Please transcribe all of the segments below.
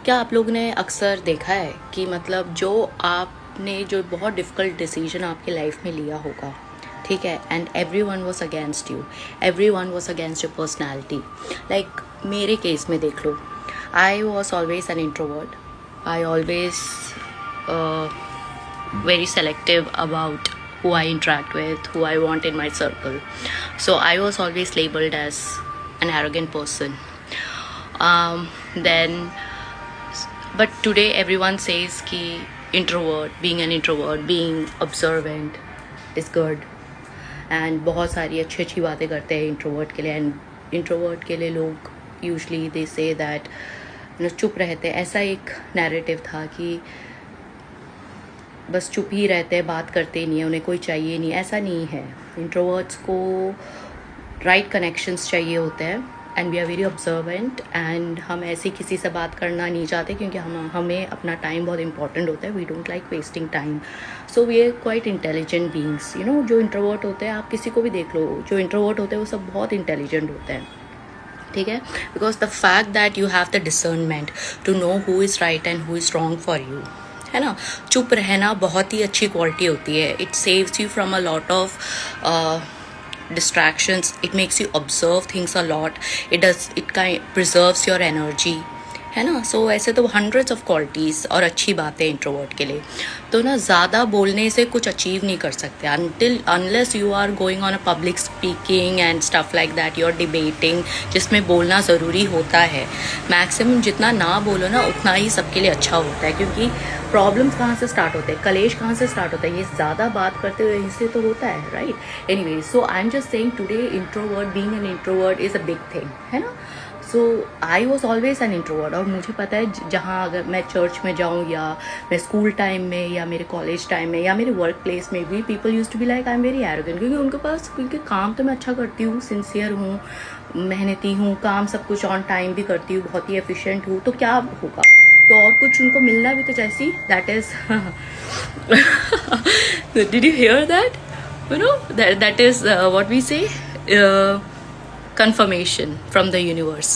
क्या आप लोगों ने अक्सर देखा है कि मतलब जो आपने जो बहुत डिफ़िकल्ट डिसीजन आपकी लाइफ में लिया होगा, ठीक है, and every one was against you, every one was against your personality. Like मेरे केस में देख लो, I was always an introvert, I always very selective about who I interact with, who I want in my circle. So I was always labeled as an arrogant person. Then, but today everyone says कि being an introvert, being observant is good. And बहुत सारी अच्छी अच्छी बातें करते हैं introvert के लिए. एंड इंट्रोवर्ट के लिए लोग यूजली दे से दैट चुप रहते हैं. ऐसा एक नैरेटिव था कि बस चुप ही रहते हैं, बात करते नहीं है, उन्हें कोई चाहिए नहीं. ऐसा नहीं है. इंट्रोवर्ट्स को राइट कनेक्शंस चाहिए होते हैं and we are very observant. And हम ऐसे किसी से बात करना नहीं चाहते क्योंकि हमें अपना टाइम बहुत इंपॉर्टेंट होता है. We don't like wasting time. So we are quite intelligent beings. You know, जो इंट्रोवर्ट होते हैं, आप किसी को भी देख लो, जो इंट्रोवर्ट होते हैं वो सब बहुत इंटेलिजेंट होते हैं, ठीक है. Because the fact that you have the discernment to know who is right and who is wrong for you, है ना. चुप रहना बहुत ही अच्छी क्वालिटी होती है. It saves you from a lot of distractions. It makes you observe things a lot. It preserves your energy, है ना. सो ऐसे तो हंड्रेड्स ऑफ क्वालिटीज़ और अच्छी बात है इंट्रोवर्ट के लिए. तो ना ज़्यादा बोलने से कुछ अचीव नहीं कर सकते unless you are going on a public speaking and stuff like that. You are debating, जिसमें बोलना ज़रूरी होता है. मैक्सिमम जितना ना बोलो ना उतना ही सबके लिए अच्छा होता है. क्योंकि प्रॉब्लम्स कहाँ से स्टार्ट होते हैं, कलेश कहाँ से स्टार्ट होता है, ये ज़्यादा बात करते हुए इससे तो होता है, right. Anyway, so I am just saying today introvert, being an introvert is a big thing, है ना. So I was always an introvert. और मुझे पता है जहाँ अगर मैं चर्च में जाऊँ या मैं स्कूल टाइम में या मेरे कॉलेज टाइम में या मेरे वर्क प्लेस में भी, people use to be like I am very arrogant. क्योंकि उनके पास, क्योंकि काम तो मैं अच्छा करती हूँ, सिंसियर हूँ, मेहनती हूँ, काम सब कुछ ऑन टाइम भी करती हूँ, बहुत ही एफिशिएंट हूँ, तो क्या होगा. तो और कुछ उनको मिलना भी तो चाहिए. That is did you hear that, you know, that is what we say, confirmation from the universe.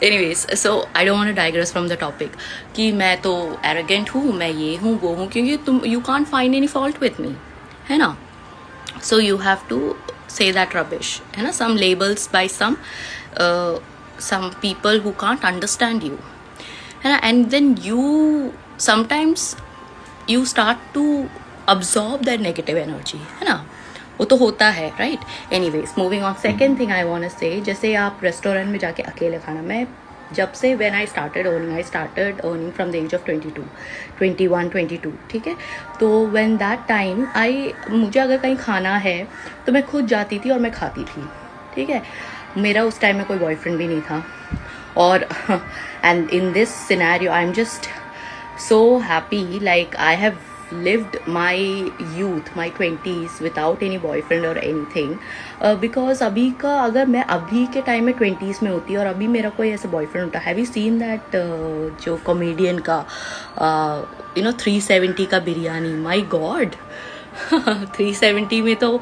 Anyways, so I don't want to digress from the topic कि मैं तो arrogant हूँ, मैं ये हूँ वो हूँ, क्योंकि you can't find any fault with me, है ना. So you have to say that rubbish, है ना. Some labels by some people who can't understand you, है ना. And then you sometimes you start to absorb that negative energy, है ना. वो तो होता है, right. Anyways, moving on. Second thing I want to say, जैसे आप रेस्टोरेंट में जाके अकेले खाना, मैं जब से when I started earning from the age of 21, 22, ठीक है. तो व्हेन दैट टाइम मुझे अगर कहीं खाना है तो मैं खुद जाती थी और मैं खाती थी, ठीक है. मेरा उस टाइम में कोई बॉयफ्रेंड भी नहीं था. और and in this scenario I am just so happy, like I have lived my youth, my 20s without any boyfriend or anything, because अभी का, अगर मैं अभी के टाइम में 20s में होती और अभी मेरा कोई ऐसा बॉयफ्रेंड होता, हैव यू सीन दैट जो कॉमेडियन का 370 का बिरयानी, माय गॉड. 370 में तो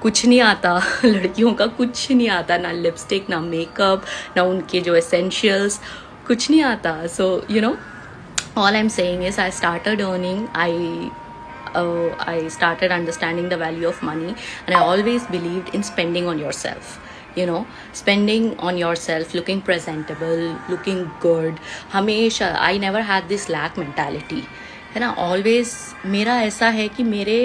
कुछ नहीं आता. लड़कियों का कुछ नहीं आता, ना लिपस्टिक, ना मेकअप, ना उनके जो एसेंशियल्स, कुछ नहीं आता. So you know, all I'm saying is I started earning, I started understanding the value of money, and I always believed in spending on yourself, you know, spending on yourself, looking presentable, looking good. हमेशा I never had this lack mentality, है ना. always मेरा ऐसा है कि मेरे,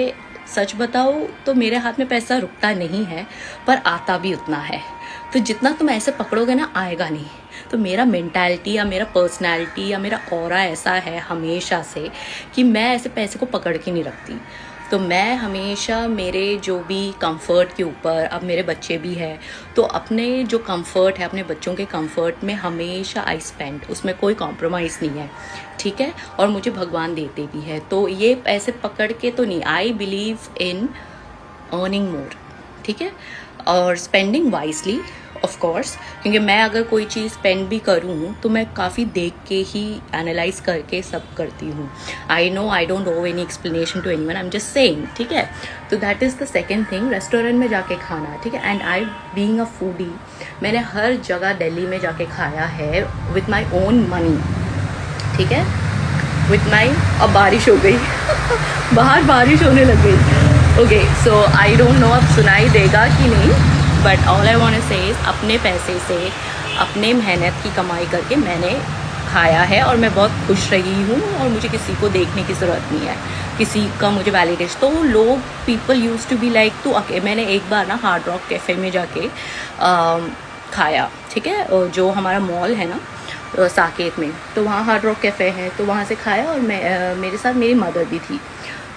सच बताओ तो मेरे हाथ में पैसा रुकता नहीं है, पर आता भी उतना है. तो जितना तुम ऐसे पकड़ोगे ना, आएगा नहीं. तो मेरा मेंटालिटी या मेरा पर्सनैलिटी या मेरा ऑरा ऐसा है हमेशा से कि मैं ऐसे पैसे को पकड़ के नहीं रखती. तो मैं हमेशा मेरे जो भी कंफर्ट के ऊपर, अब मेरे बच्चे भी हैं, तो अपने जो कंफर्ट है, अपने बच्चों के कंफर्ट में हमेशा आई स्पेंड, उसमें कोई कॉम्प्रोमाइज़ नहीं है, ठीक है. और मुझे भगवान देते भी है, तो ये ऐसे पकड़ के तो नहीं. I believe in earning more, ठीक है, और स्पेंडिंग वाइजली, ऑफ कोर्स, क्योंकि मैं अगर कोई चीज़ स्पेंड भी करूँ तो मैं काफ़ी देख के ही एनालाइज करके सब करती हूँ. I know I don't owe any explanation to anyone, I am just saying. ठीक है, तो that is the second thing, restaurant में जाके खाना. ठीक है, and I being a foodie, मैंने हर जगह दिल्ली में जाके खाया है विथ माई ओन मनी. ठीक है, विथ माई, अब बारिश हो गई बाहर बारिश होने लग गई. Okay, so I don't know अब सुनाई देगा कि नहीं, but all I want to say अपने पैसे से, अपने मेहनत की कमाई करके मैंने खाया है और मैं बहुत खुश रही हूँ और मुझे किसी को देखने की ज़रूरत नहीं है, किसी का मुझे वैलिडेशन. तो लोग, people use to be like to. मैंने एक बार ना हार्ड रॉक कैफ़े में जाके खाया. ठीक है, जो हमारा मॉल है ना साकेत में, तो वहाँ हार्ड रॉक कैफ़े है, तो वहाँ से खाया. और मैं मेरे साथ मेरी मदर भी थी,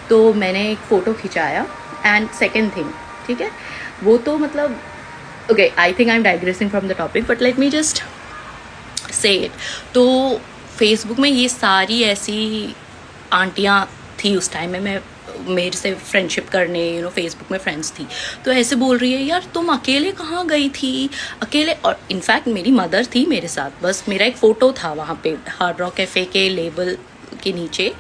तो मैंने एक फ़ोटो खिंचाया. एंड सेकेंड थिंग, ठीक है, वो तो मतलब okay, I think I am digressing from the topic, but let me just say it. तो फेसबुक में ये सारी ऐसी आंटियाँ थी उस टाइम में, मैं मेरे से फ्रेंडशिप करने फेसबुक में फ्रेंड्स थी, तो ऐसे बोल रही है, यार तुम अकेले कहाँ गई थी, अकेले. और इनफैक्ट मेरी मदर थी मेरे साथ, बस मेरा एक फ़ोटो था वहाँ पे हार्ड रॉक कैफ़े के लेबल के नीचे,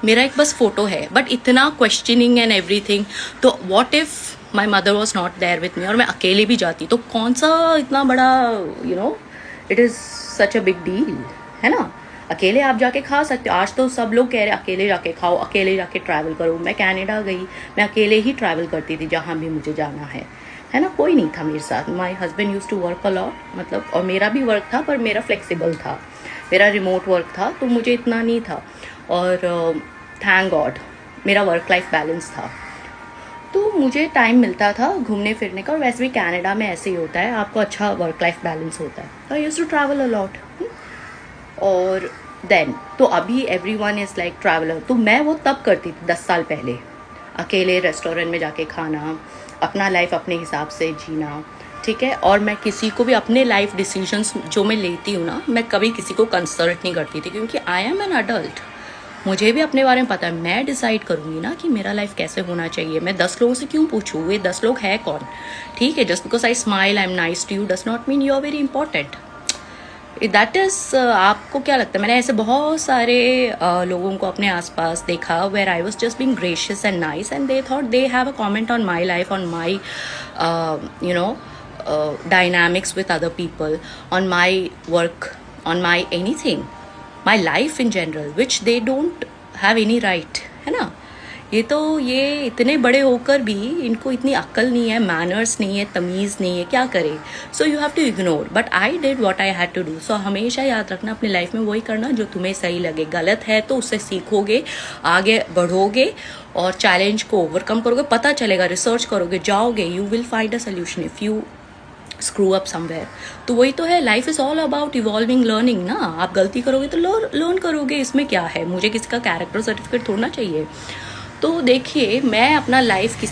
मेरा एक बस फ़ोटो है. बट इतना क्वेश्चनिंग एंड एवरीथिंग. तो what if my mother was not there with me और मैं अकेले भी जाती, तो कौन सा इतना बड़ा it is such a big deal, है ना. अकेले आप जाके खा सकते हो. आज तो सब लोग कह रहे अकेले जाके खाओ, अकेले जाके ट्रैवल करो. मैं कनाडा गई, मैं अकेले ही ट्रैवल करती थी जहाँ भी मुझे जाना है ना. कोई नहीं था मेरे साथ. My husband use to work a lot, मतलब, और मेरा भी वर्क था, पर मेरा फ्लेक्सिबल था, मेरा रिमोट वर्क था, तो मुझे इतना नहीं था. और थैंक गॉड मेरा वर्क लाइफ बैलेंस था, तो मुझे टाइम मिलता था घूमने फिरने का. और वैसे भी कनाडा में ऐसे ही होता है, आपको अच्छा वर्क लाइफ बैलेंस होता है. तो I used to travel a lot. और देन तो अभी एवरीवन इज़ लाइक ट्रैवलर. तो मैं वो तब करती थी 10 साल पहले, अकेले रेस्टोरेंट में जाके खाना, अपना लाइफ अपने हिसाब से जीना. ठीक है, और मैं किसी को भी अपने लाइफ डिसीजंस जो मैं लेती हूँ ना, मैं कभी किसी को कंसल्ट नहीं करती थी, क्योंकि आई एम एन अडल्ट. मुझे भी अपने बारे में पता है, मैं डिसाइड करूँगी ना कि मेरा लाइफ कैसे होना चाहिए. मैं 10 लोगों से क्यों पूछूँ, ये 10 लोग है कौन. ठीक है, just because I smile, I am nice to you, does not mean you are very important. That is आपको क्या लगता है. मैंने ऐसे बहुत सारे लोगों को अपने आसपास देखा where I was just being gracious and nice, and they thought they have a comment on my life, on my dynamics with other people, on my work, on my anything, my life in general, which they don't have any right, है ना. ये इतने बड़े होकर भी इनको इतनी अक्ल नहीं है, मैनर्स नहीं है, तमीज़ नहीं है, क्या करे. So you have to ignore. But I did what I had to do. सो हमेशा याद रखना, अपनी लाइफ में वही करना जो तुम्हें सही लगे. गलत है तो उससे सीखोगे, आगे बढ़ोगे और चैलेंज को ओवरकम करोगे. पता चलेगा, रिसर्च करोगे, जाओगे, you will find a solution if you screw up somewhere. तो वही तो है, life is all about evolving, learning ना. आप गलती करोगे तो लर्न करोगे, इसमें क्या है. मुझे किसी का कैरेक्टर सर्टिफिकेट थोड़ा चाहिए. तो देखिए, मैं अपना लाइफ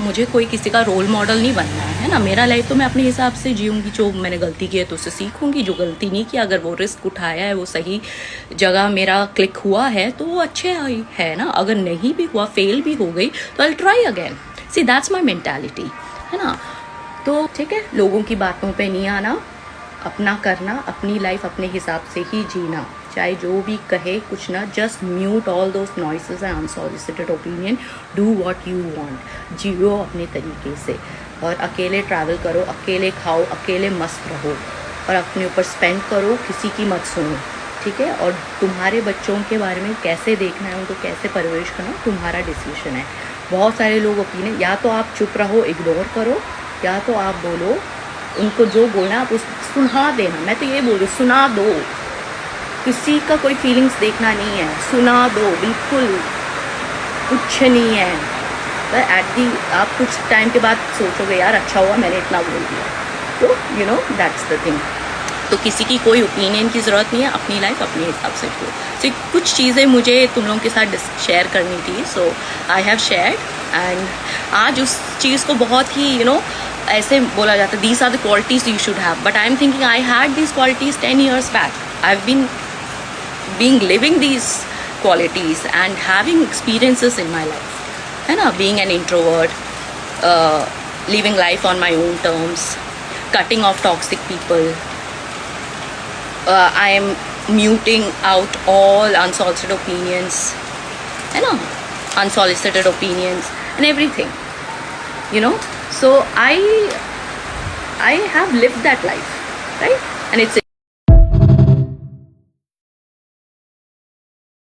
मुझे कोई किसी का रोल मॉडल नहीं बनना है ना. मेरा लाइफ तो मैं अपने हिसाब से जीऊँगी. जो मैंने गलती की है तो उससे सीखूंगी, जो गलती नहीं किया, अगर वो रिस्क उठाया है, वो सही जगह मेरा क्लिक हुआ है, तो वो अच्छे है ना. अगर नहीं भी हुआ, फेल भी हो गई, तो I try again. See that's my mentality, है ना. तो ठीक है, लोगों की बातों पे नहीं आना, अपना करना, अपनी लाइफ अपने हिसाब से ही जीना, चाहे जो भी कहे कुछ ना. Just mute all those noises and unsolicited opinion. Do what you want, जियो अपने तरीके से, और अकेले ट्रैवल करो, अकेले खाओ, अकेले मस्त रहो, और अपने ऊपर स्पेंड करो, किसी की मत सुनो. ठीक है, और तुम्हारे बच्चों के बारे में कैसे देखना है, उनको कैसे परवरिश करना, तुम्हारा डिसीजन है. बहुत सारे लोग ओपिनियन, या तो आप चुप रहो, इग्नोर करो, या तो आप बोलो, उनको जो बोलना आप उस सुना देना. मैं तो ये बोल रही हूँ, सुना दो. किसी का कोई फीलिंग्स देखना नहीं है, सुना दो, बिल्कुल कुछ नहीं है. पर आप कुछ टाइम के बाद सोचोगे, यार अच्छा हुआ मैंने इतना बोल दिया. तो दैट्स द थिंग. तो किसी की कोई ओपिनियन की ज़रूरत नहीं है, अपनी लाइफ अपने हिसाब से जियो. सो कुछ चीज़ें मुझे तुम लोगों के साथ शेयर करनी थी, सो आई हैव शेयर्ड. एंड आज उस चीज़ को बहुत ही ऐसे बोला जाता है, these are the qualities you should have. But I am thinking I had these qualities 10 years back. I have been living these qualities and having experiences in my life, है ना. being an introvert, living life on my own terms, cutting off toxic people. I am muting out all unsolicited opinions, you know, unsolicited opinions and everything, you know. So I have lived that life, right? And it's